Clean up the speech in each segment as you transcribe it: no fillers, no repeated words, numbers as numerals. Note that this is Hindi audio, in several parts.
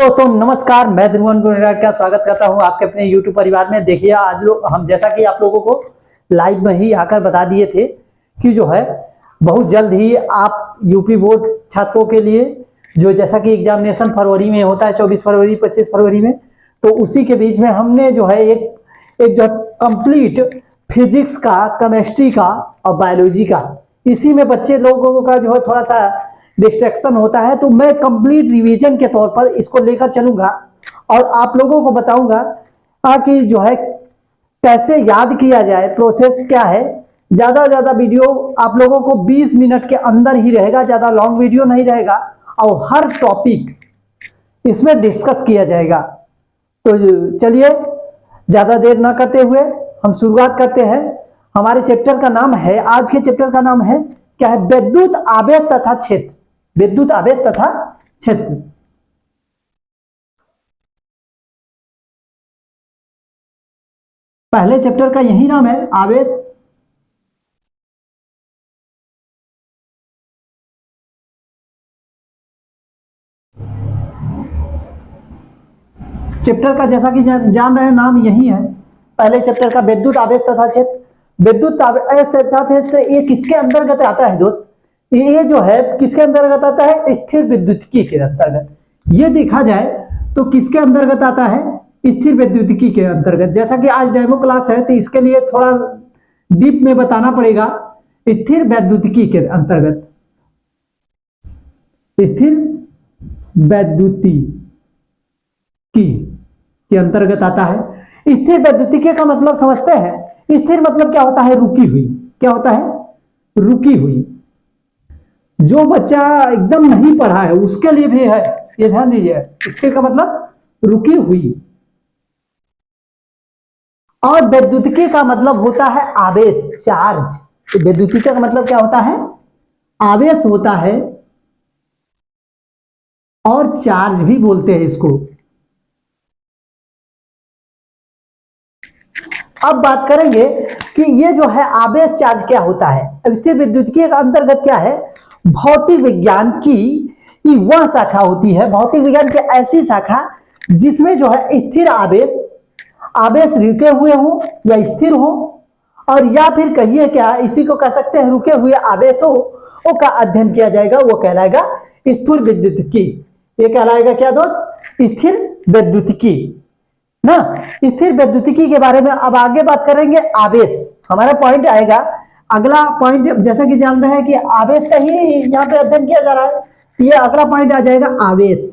दोस्तों नमस्कार, मैं ध्रुवन गुनेरार का स्वागत करता हूं आपके अपने YouTube परिवार में। देखिए आज हम जैसा कि आप लोगों को लाइव में ही आकर बता दिए थे कि जो है बहुत जल्द ही आप यूपी बोर्ड छात्रों के लिए जो जैसा कि एग्जामिनेशन फरवरी में होता है, 24 फरवरी 25 फरवरी में, तो उसी के बीच में हमने जो है एक जो कंप्लीट फिजिक्स का, केमिस्ट्री का और बायोलॉजी का, इसी में बच्चे लोगों का जो है थोड़ा सा डिस्ट्रैक्शन होता है, तो मैं कंप्लीट रिवीजन के तौर पर इसको लेकर चलूंगा और आप लोगों को बताऊंगा कि जो है कैसे याद किया जाए, प्रोसेस क्या है। ज्यादा वीडियो आप लोगों को 20 मिनट के अंदर ही रहेगा, ज्यादा लॉन्ग वीडियो नहीं रहेगा और हर टॉपिक इसमें डिस्कस किया जाएगा। तो चलिए ज्यादा देर ना करते हुए हम शुरुआत करते हैं। हमारे चैप्टर का नाम है, आज के चैप्टर का नाम है क्या है, विद्युत आवेश तथा क्षेत्र। विद्युत आवेश तथा क्षेत्र। पहले चैप्टर का यही नाम है, आवेश। चैप्टर का जैसा कि जान रहे हैं नाम यही है। पहले चैप्टर का विद्युत आवेश तथा क्षेत्र। विद्युत आवेश तथा क्षेत्र ये किसके अंतर्गत आता है दोस्त? ये जो है किसके अंतर्गत आता है? स्थिर विद्युतिकी के अंतर्गत। ये देखा जाए तो किसके अंतर्गत आता है? स्थिर विद्युतिकी के अंतर्गत। जैसा कि आज डेमो क्लास है तो इसके लिए थोड़ा डीप में बताना पड़ेगा। स्थिर विद्युतिकी के अंतर्गत, स्थिर विद्युतिकी के अंतर्गत आता है। स्थिर विद्युतिकी का मतलब समझते हैं? स्थिर मतलब क्या होता है? रुकी हुई। क्या होता है? रुकी हुई। जो बच्चा एकदम नहीं पढ़ा है उसके लिए भी है, ये ध्यान दीजिए। स्थिर का मतलब रुकी हुई। और विद्युतिकी का मतलब होता है आवेश, चार्ज। तो विद्युतिकी का मतलब क्या होता है? आवेश होता है और चार्ज भी बोलते हैं इसको। अब बात करेंगे कि ये जो है आवेश चार्ज क्या होता है। अब स्थिर विद्युतिकी का अंतर्गत क्या है? भौतिक विज्ञान की वह शाखा होती है, भौतिक विज्ञान की ऐसी शाखा जिसमें जो है स्थिर आवेश रुके हुए हो या स्थिर हो, और या फिर कहिए क्या, इसी को कह सकते हैं रुके हुए आवेशों का अध्ययन किया जाएगा। वो कहलाएगा स्थिर विद्युतिकी। ये कहलाएगा क्या दोस्त? स्थिर विद्युतिकी ना। स्थिर विद्युतिकी के बारे में अब आगे बात करेंगे। आवेश हमारा पॉइंट आएगा, अगला पॉइंट। जैसा कि जान रहे हैं कि आवेश का ही यहाँ पे अध्ययन किया जा रहा है, तो ये अगला पॉइंट आ जाएगा आवेश।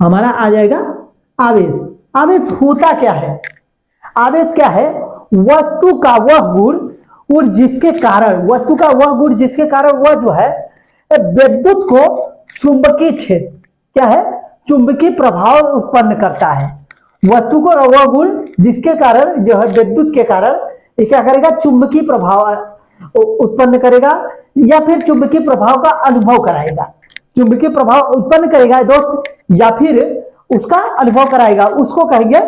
हमारा आ जाएगा आवेश। आवेश होता क्या है? आवेश क्या है? वस्तु का वह गुण और जिसके कारण, वस्तु का वह गुण जिसके कारण वह जो है विद्युत को चुंबकीय क्षेत्र, क्या है, चुंबकीय प्रभाव उत्पन्न करता है। वस्तु को वह गुण जिसके कारण जो है विद्युत के कारण ये क्या करेगा? चुंबकीय प्रभाव उत्पन्न करेगा या फिर चुंबकीय प्रभाव का अनुभव कराएगा। चुंबकीय प्रभाव उत्पन्न करेगा दोस्त या फिर उसका अनुभव कराएगा, उसको कहेंगे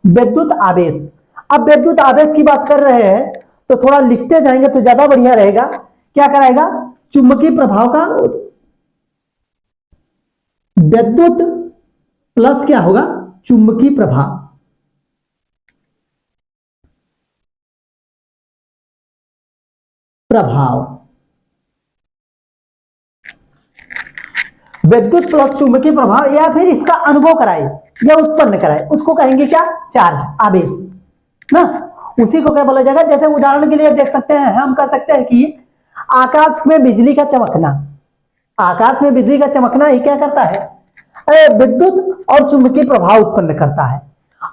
विद्युत आवेश। अब विद्युत आवेश की बात कर रहे हैं तो थोड़ा लिखते जाएंगे तो ज्यादा बढ़िया रहेगा। क्या कराएगा? चुंबकीय प्रभाव का, विद्युत प्लस क्या होगा? चुंबकीय प्रभाव। विद्युत प्लस चुंबकीय प्रभाव या फिर इसका अनुभव कराए या उत्पन्न कराए, उसको कहेंगे क्या? चार्ज, आवेश ना। उसी को क्या बोला जाएगा? जैसे उदाहरण के लिए देख सकते हैं, हम कह सकते हैं कि आकाश में बिजली का चमकना। आकाश में बिजली का चमकना ही क्या करता है? विद्युत और चुंबकीय प्रभाव उत्पन्न करता है।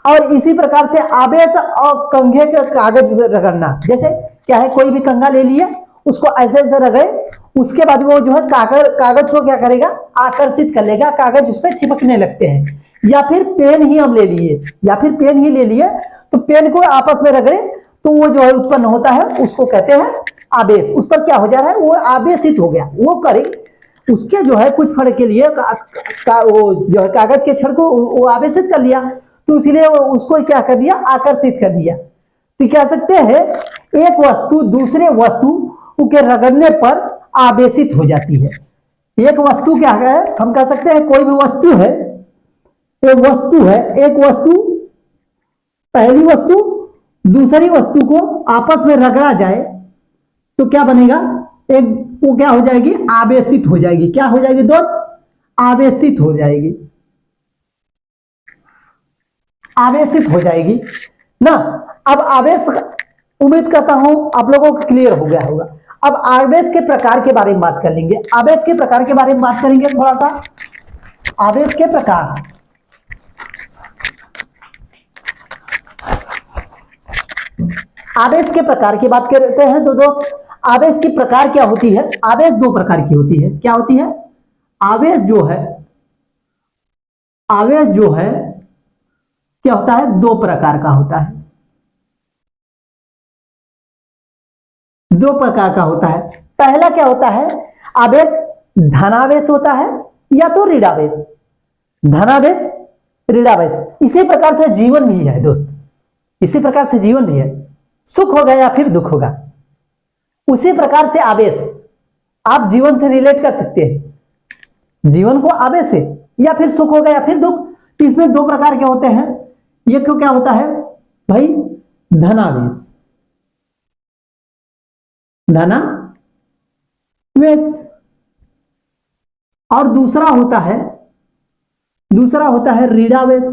और इसी प्रकार से आवेश और कंघे का कागज रगड़ना। जैसे क्या है, कोई भी कंघा ले लिए, उसको ऐसे ऐसे रगड़े, उसके बाद वो जो है कागज को क्या करेगा? आकर्षित कर लेगा, कागज उस पर चिपकने लगते हैं। या फिर पेन ही हम ले लिए, तो पेन को आपस में रगड़े तो वो जो है उत्पन्न होता है, उसको कहते हैं आवेश। उस पर क्या हो जा रहा है? वो आवेशित हो गया। वो करे उसके जो है कुछ फर्क के लिए वो जो है कागज के छड़ को वो आवेशित कर लिया, तो इसीलिए उसको क्या कर दिया? आकर्षित कर दिया। तो कह सकते हैं एक वस्तु दूसरे वस्तु के रगड़ने पर आवेशित हो जाती है। एक वस्तु क्या है, हम कह सकते हैं कोई भी वस्तु है, एक वस्तु है, एक वस्तु, पहली वस्तु दूसरी वस्तु को आपस में रगड़ा जाए तो क्या बनेगा, एक वो क्या हो जाएगी, आवेशित हो जाएगी। क्या हो जाएगी दोस्त, आवेशित हो जाएगी, आवेशित हो जाएगी ना। अब आवेश, उम्मीद करता हूं आप लोगों को क्लियर हो गया होगा। अब आवेश के प्रकार के बारे में बात कर लेंगे, आवेश के प्रकार के बारे में बात करेंगे थोड़ा सा। आवेश के प्रकार, आवेश के प्रकार की बात करते हैं तो दोस्त, आवेश की प्रकार क्या होती है, आवेश दो प्रकार की होती है। क्या होती है, आवेश जो है, आवेश जो है क्या होता है, दो प्रकार का होता है, दो प्रकार का होता है। पहला क्या होता है, आवेश धनावेश होता है या तो ऋणावेश, धनावेश ऋणावेश। इसी प्रकार से जीवन भी है दोस्त, इसी प्रकार से जीवन भी है, सुख होगा या फिर दुख होगा, उसी प्रकार से आवेश आप जीवन से रिलेट कर सकते हैं, जीवन को आवेश से, या फिर सुख होगा या फिर दुख। तो इसमें दो प्रकार के होते हैं। ये क्यों क्या होता है भाई, धनावेश, धनावेश, और दूसरा होता है ऋणावेश।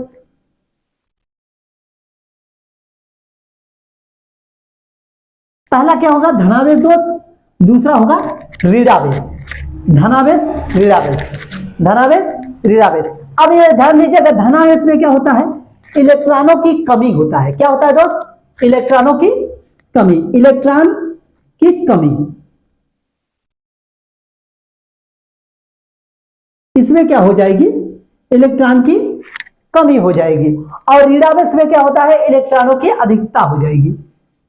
पहला क्या होगा, धनावेश दोस्त, दूसरा होगा ऋणावेश, धनावेश ऋणावेश, धनावेश ऋणावेश। अब ये ध्यान दीजिएगा, धनावेश में क्या होता है, इलेक्ट्रॉनों की कमी होता है। क्या होता है दोस्त, इलेक्ट्रॉनों की कमी, इलेक्ट्रॉन की कमी। इसमें क्या हो जाएगी, इलेक्ट्रॉन की कमी हो जाएगी। और ऋणावेश में क्या होता है, इलेक्ट्रॉनों की अधिकता हो जाएगी,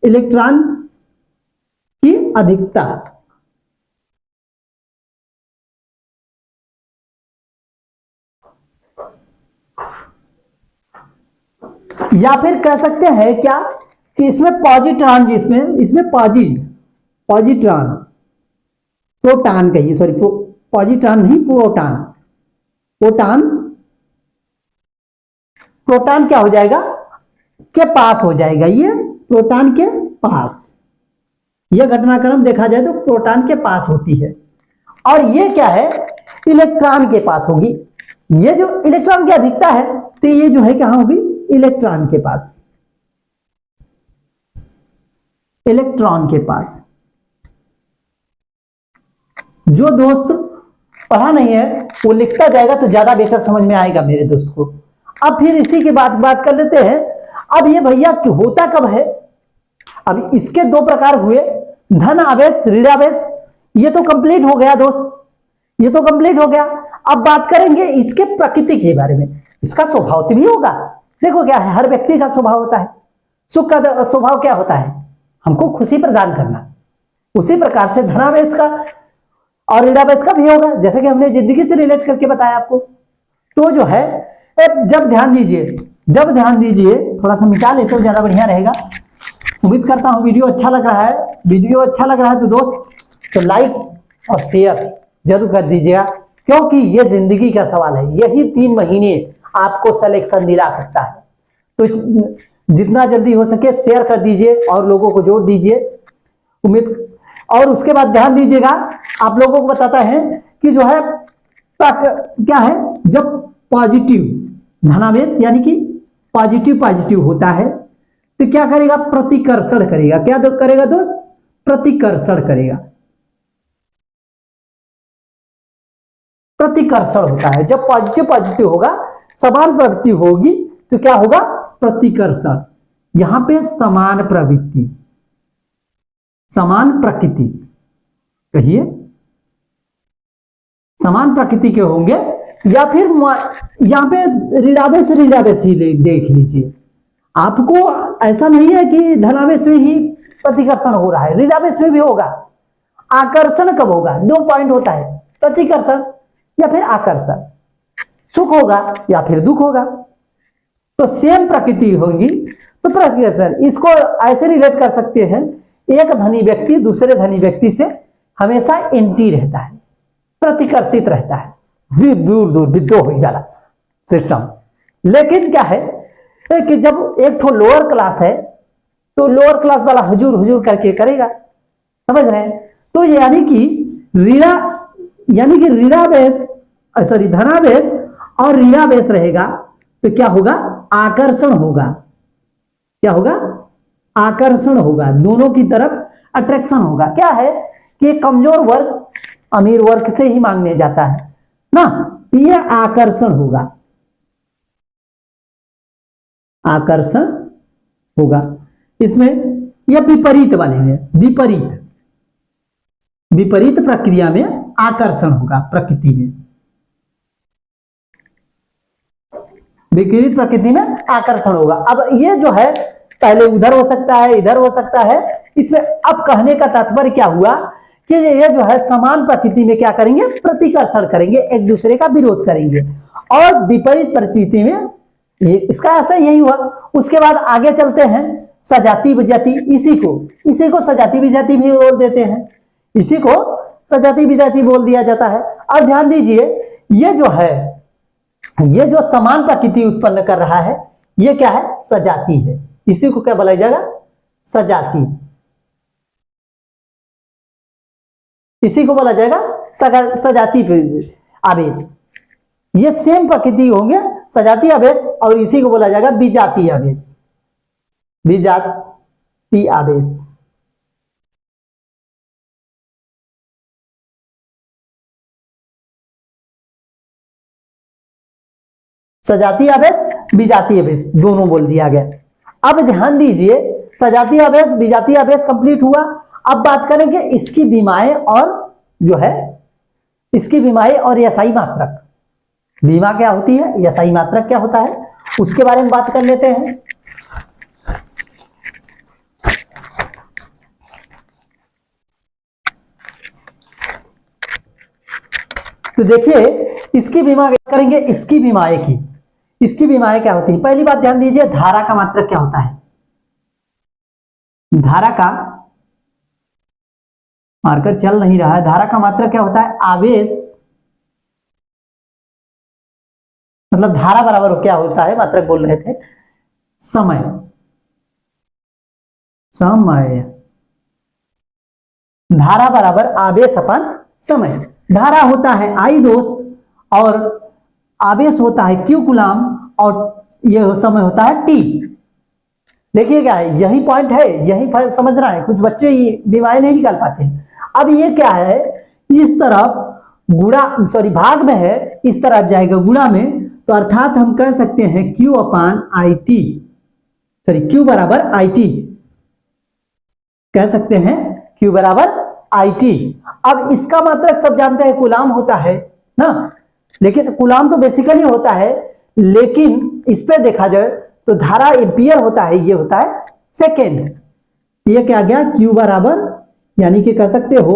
इलेक्ट्रॉन की अधिकता। या फिर कह सकते हैं क्या कि इसमें पॉजिट्रॉन, जिसमें इसमें पॉजिट्रॉन, प्रोटॉन कहिए, सॉरी पॉजिट्रॉन नहीं, प्रोटॉन, प्रोटॉन क्या हो जाएगा, के पास हो जाएगा, ये प्रोटॉन के पास, यह घटनाक्रम देखा जाए तो प्रोटॉन के पास होती है। और ये क्या है, इलेक्ट्रॉन के पास होगी। ये जो इलेक्ट्रॉन की अधिकता है तो ये जो है कहां होगी, इलेक्ट्रॉन के पास, इलेक्ट्रॉन के पास। जो दोस्त पढ़ा नहीं है वो लिखता जाएगा तो ज्यादा बेहतर समझ में आएगा मेरे दोस्त को। अब फिर इसी के बाद बात कर लेते हैं। अब ये भैया होता कब है, अब इसके दो प्रकार हुए, धन आवेश ऋणावेश। ये तो कंप्लीट हो गया दोस्त, ये तो कंप्लीट हो गया। अब बात करेंगे इसके प्रकृति के बारे में, इसका स्वभाव भी होगा। देखो क्या है, हर व्यक्ति का स्वभाव होता है, सुख का स्वभाव क्या होता है, हमको खुशी प्रदान करना। उसी प्रकार से धनावेश का और ऋणावेश का भी होगा, जैसे कि हमने जिंदगी से रिलेट करके बताया आपको। तो जो है जब ध्यान दीजिए, थोड़ा सा मिटा लेते हो ज्यादा बढ़िया रहेगा। उम्मीद करता हूं वीडियो अच्छा लग रहा है। वीडियो अच्छा लग रहा है तो दोस्त तो लाइक और शेयर जरूर कर दीजिएगा, क्योंकि ये जिंदगी का सवाल है। यही 3 महीने आपको सिलेक्शन दिला सकता है। तो जितना जल्दी हो सके शेयर कर दीजिए और लोगों को जोड़ दीजिए। उम्मीद, और उसके बाद ध्यान दीजिएगा, आप लोगों को बताता है कि जो है क्या है, जब पॉजिटिव धनावेश यानी कि पॉजिटिव होता है तो क्या करेगा, प्रतिकर्षण करेगा। क्या करेगा दोस्त, प्रतिकर्षण करेगा। प्रतिकर्षण होता है जब पॉजिटिव होगा, समान प्रवृत्ति होगी तो क्या होगा, प्रतिकर्षण। यहां पे समान प्रवृत्ति, समान प्रकृति, कहिए समान प्रकृति के होंगे। या फिर यहां पे ऋणावेश ही देख लीजिए। आपको ऐसा नहीं है कि धनावेश में ही प्रतिकर्षण हो रहा है, ऋणावेश में भी होगा। आकर्षण कब होगा, 2 पॉइंट होता है, प्रतिकर्षण या फिर आकर्षण। सुख होगा या फिर दुख होगा, तो सेम प्रकृति होगी तो प्रतिकर्षण। इसको ऐसे रिलेट कर सकते हैं, एक धनी व्यक्ति दूसरे धनी व्यक्ति से हमेशा एंटी रहता है, प्रतिकर्षित रहता है, दूर दूर विद्रोह हो वाला सिस्टम। लेकिन क्या है कि जब एक ठो लोअर क्लास है तो लोअर क्लास वाला हुजूर हुजूर करके करेगा, समझ रहे हैं। तो यानी कि ऋणावेश सॉरी धनावेश और ऋणावेश रहेगा तो क्या होगा, आकर्षण होगा। क्या होगा, आकर्षण होगा, दोनों की तरफ अट्रैक्शन होगा। क्या है कि कमजोर वर्ग अमीर वर्ग से ही मांगने जाता है ना, ये आकर्षण होगा, आकर्षण होगा। इसमें यह विपरीत वाले में, विपरीत प्रक्रिया में आकर्षण होगा, प्रकृति में विपरीत प्रकृति में आकर्षण होगा। अब ये जो है पहले उधर हो सकता है, इधर हो सकता है। इसमें अब कहने का तात्पर्य क्या हुआ कि ये जो है समान प्रकृति में क्या करेंगे, प्रतिकर्षण करेंगे, एक दूसरे का विरोध करेंगे। और विपरीत प्रकृति में इसका ऐसा यही हुआ। उसके बाद आगे चलते हैं, सजाती विजाति, इसी को सजाती विजाति भी बोल देते हैं, इसी को सजाती विजाति बोल दिया जाता है। अब ध्यान दीजिए, ये जो समान प्रकृति उत्पन्न कर रहा है ये क्या है, सजाती है। इसी को क्या बोला जाएगा, सजाती। इसी को बोला जाएगा सजाती आवेश। ये सेम प्रकृति होंगे, सजाती आवेश, और इसी को बोला जाएगा विजातीय आवेश, विजातीय आवेश। सजातीय आवेश विजातीय आवेश दोनों बोल दिया गया। अब ध्यान दीजिए, सजातीय आवेश विजातीय आवेश कंप्लीट हुआ। अब बात करेंगे इसकी विमाएं और जो है इसकी विमाएं और यसाई मात्रक। विमा क्या होती है, यसाई मात्रक क्या होता है, उसके बारे में बात कर लेते हैं। तो देखिए, इसकी विमा करेंगे, इसकी विमाएं की, इसकी विमाएं क्या होती है। पहली बात ध्यान दीजिए, धारा का मात्रक क्या होता है। धारा का मार्कर चल नहीं रहा है, धारा का मात्रक क्या होता है, आवेश, मतलब धारा बराबर क्या होता है, मात्रक बोल रहे थे, समय, समय। धारा बराबर आवेश अपन समय। धारा होता है आई दोस्त, और आवेश होता है क्यू कूलाम, और यह समय होता है टी। देखिए क्या है, यही पॉइंट है, यही समझना है। कुछ बच्चे ये विमाएं नहीं निकाल पाते हैं। अब ये क्या है, इस तरफ गुणा सॉरी भाग में है, इस तरफ जाएगा गुणा में, तो अर्थात हम कह सकते हैं Q upon I T, sorry Q बराबर आई टी, कह सकते हैं Q बराबर आई टी। अब इसका मात्रक सब जानते हैं, कूलाम होता है ना, लेकिन कूलाम तो बेसिकली होता है, लेकिन इस पे देखा जाए तो धारा एम्पियर होता है, ये होता है सेकेंड। ये क्या गया, Q बराबर, यानी कि कह सकते हो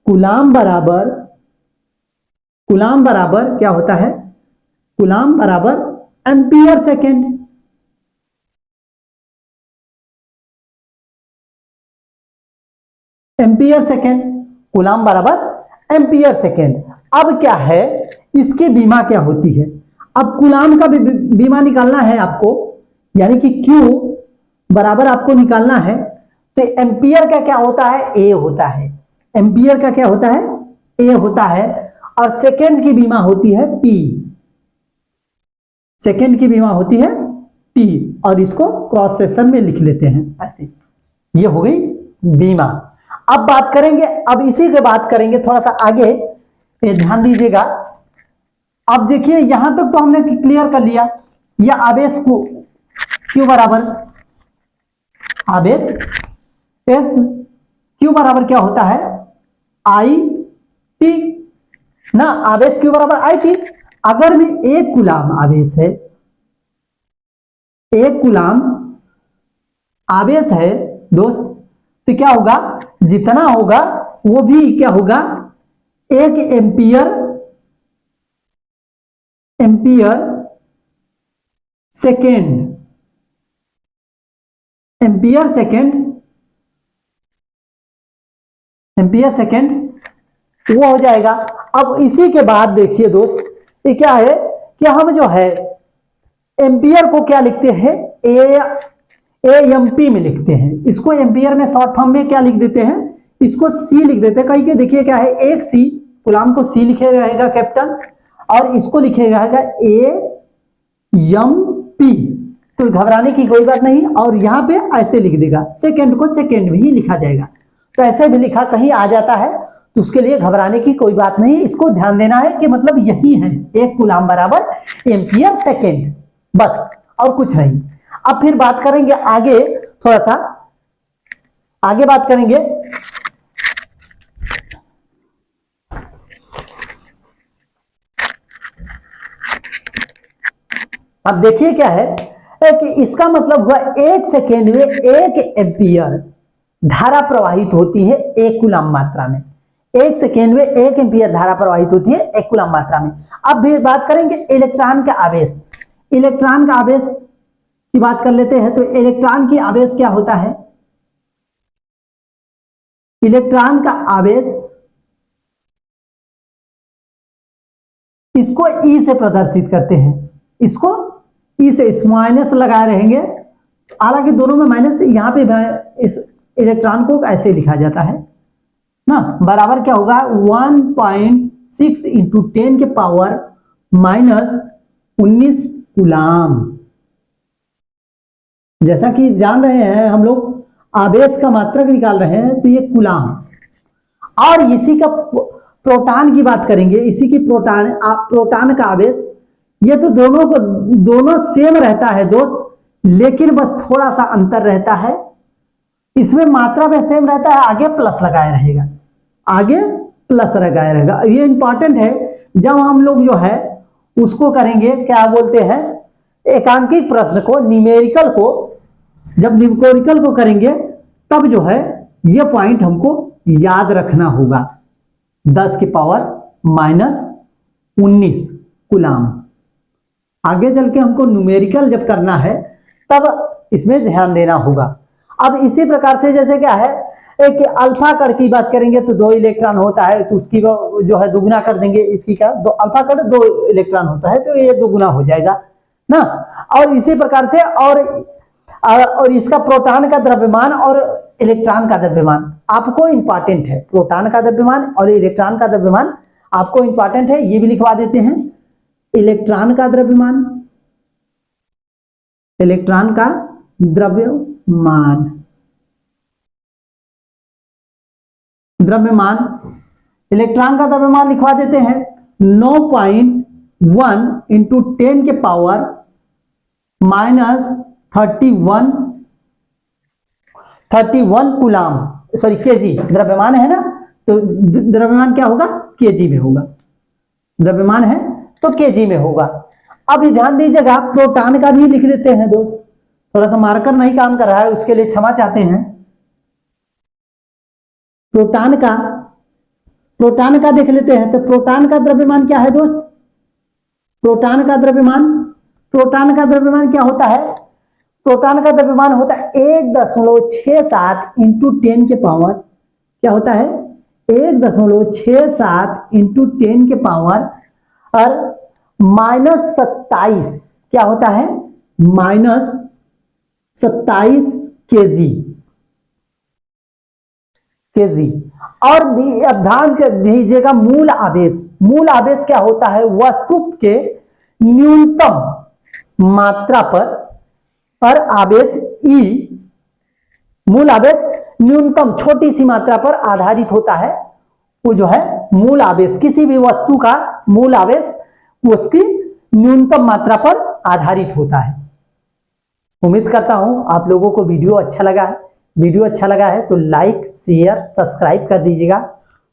कूलाम बराबर क्या होता है, कूलाम बराबर ampere second. Ampere second, coulomb बराबर एम्पियर सेकेंड। अब क्या है, इसकी बीमा क्या होती है। अब कूलाम का भी बीमा निकालना है आपको, यानी कि Q बराबर आपको निकालना है, तो एम्पियर का क्या होता है, A होता है। एम्पियर का क्या होता है, A होता है, और सेकेंड की बीमा होती है P, सेकेंड की बीमा होती है P, और इसको क्रॉस सेक्शन में लिख लेते हैं ऐसे। ये हो गई बीमा। अब बात करेंगे, अब इसी के बात करेंगे थोड़ा सा आगे, ध्यान दीजिएगा। अब देखिए, यहां तक तो हमने क्लियर कर लिया, यह आवेश को Q बराबर आवेश एस, Q बराबर क्या होता है, आई टी ना, आवेश Q बराबर आई टी। अगर में एक कूलाम आवेश है, एक कूलाम आवेश है दोस्त, तो क्या होगा, जितना होगा वो भी क्या होगा, एक एम्पियर सेकेंड, एम्पियर सेकेंड वो हो जाएगा। अब इसी के बाद देखिए दोस्त, ये क्या है कि हम जो है एम्पियर को क्या लिखते हैं, एएमपी में लिखते हैं। इसको एम्पियर में शॉर्ट फॉर्म में क्या लिख देते हैं, इसको सी लिख देते हैं। कहीं के देखिए क्या है, एक सी, कूलाम को सी लिखे रहेगा कैपिटल, और इसको लिखे रहेगा एएमपी। तो घबराने की कोई बात नहीं, और यहाँ पे ऐसे लिख देगा, सेकेंड को सेकेंड में ही लिखा जाएगा। तो ऐसे भी लिखा कहीं आ जाता है तो उसके लिए घबराने की कोई बात नहीं। इसको ध्यान देना है कि मतलब यही है, एक कूलाम बराबर एम्पियर सेकेंड, बस और कुछ नहीं। अब फिर बात करेंगे आगे, थोड़ा सा आगे बात करेंगे। अब देखिए क्या है कि इसका मतलब हुआ एक सेकेंड में एक एम्पियर धारा प्रवाहित होती है एक कूलाम मात्रा में। एक सेकेंड में एक एम्पियर धारा प्रवाहित होती है एक कूलाम मात्रा में। अब फिर बात करेंगे इलेक्ट्रॉन का आवेश। इलेक्ट्रॉन का आवेश की बात कर लेते हैं। तो इलेक्ट्रॉन की आवेश क्या होता है, इलेक्ट्रॉन का आवेश, इसको ई से प्रदर्शित करते हैं। इसको ई से, इस माइनस लगाए रहेंगे, हालांकि दोनों में माइनस, यहां पे इस इलेक्ट्रॉन को ऐसे लिखा जाता है ना, बराबर क्या होगा 1.6 इंटू 10 के पावर -19 कूलाम। जैसा कि जान रहे हैं हम लोग, आवेश का मात्रक निकाल रहे हैं, तो ये कूलाम। और इसी का प्रोटॉन की बात करेंगे, इसी की प्रोटॉन का आवेश, ये तो दोनों सेम रहता है दोस्त, लेकिन बस थोड़ा सा अंतर रहता है। इसमें मात्रा में सेम रहता है, आगे प्लस लगाया रहेगा, आगे प्लस लगाया रहेगा। ये इंपॉर्टेंट है, जब हम लोग जो है उसको करेंगे, क्या बोलते हैं, एकांकिक प्रश्न को, न्यूमेरिकल को, जब न्यूमेरिकल को करेंगे तब जो है ये पॉइंट हमको याद रखना होगा। 10 की पावर -19 कूलाम। आगे चल के हमको न्यूमेरिकल जब करना है तब इसमें ध्यान देना होगा। अब इसी प्रकार से जैसे क्या है, एक अल्फा कण की बात करेंगे तो 2 इलेक्ट्रॉन होता है, तो उसकी जो है दुगुना कर देंगे। इसकी क्या, अल्फा कण 2 इलेक्ट्रॉन होता है, तो ये दुगुना हो जाएगा ना। और इसी प्रकार से और इसका प्रोटॉन का द्रव्यमान और इलेक्ट्रॉन का द्रव्यमान आपको इंपॉर्टेंट है। प्रोटॉन का द्रव्यमान और इलेक्ट्रॉन का द्रव्यमान आपको इंपॉर्टेंट है, ये भी लिखवा देते हैं। इलेक्ट्रॉन का द्रव्यमान, इलेक्ट्रॉन का द्रव्यमान, इलेक्ट्रॉन का द्रव्यमान लिखवा देते हैं 9.1 इंटू 10 के पावर -31 कूलाम, सॉरी केजी। द्रव्यमान है ना, तो द्रव्यमान क्या होगा, केजी में होगा। द्रव्यमान है तो केजी में होगा। अब ध्यान दीजिएगा, प्रोटॉन का भी लिख लेते हैं दोस्त, थोड़ा सा मार्कर नहीं काम कर रहा है, उसके लिए क्षमा चाहते हैं। प्रोटॉन का देख लेते हैं। तो प्रोटॉन का द्रव्यमान क्या है दोस्त, प्रोटॉन का द्रव्यमान क्या होता है, प्रोटॉन का द्रव्यमान होता है 1.67 इंटू 10 के पावर, क्या होता है 1.67 इंटू 10 के पावर और -27, क्या होता है -27 केजी। और भी अब ध्यान दीजिएगा, मूल आवेश क्या होता है, वस्तु के न्यूनतम मात्रा पर आवेश E, मूल आवेश न्यूनतम छोटी सी मात्रा पर आधारित होता है, वो जो है मूल आवेश। किसी भी वस्तु का मूल आवेश उसकी न्यूनतम मात्रा पर आधारित होता है। उम्मीद करता हूं आप लोगों को वीडियो अच्छा लगा है। वीडियो अच्छा लगा है तो लाइक, शेयर, सब्सक्राइब कर दीजिएगा।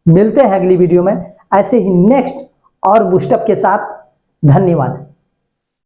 मिलते हैं अगली वीडियो में ऐसे ही नेक्स्ट और बूस्टअप के साथ। धन्यवाद।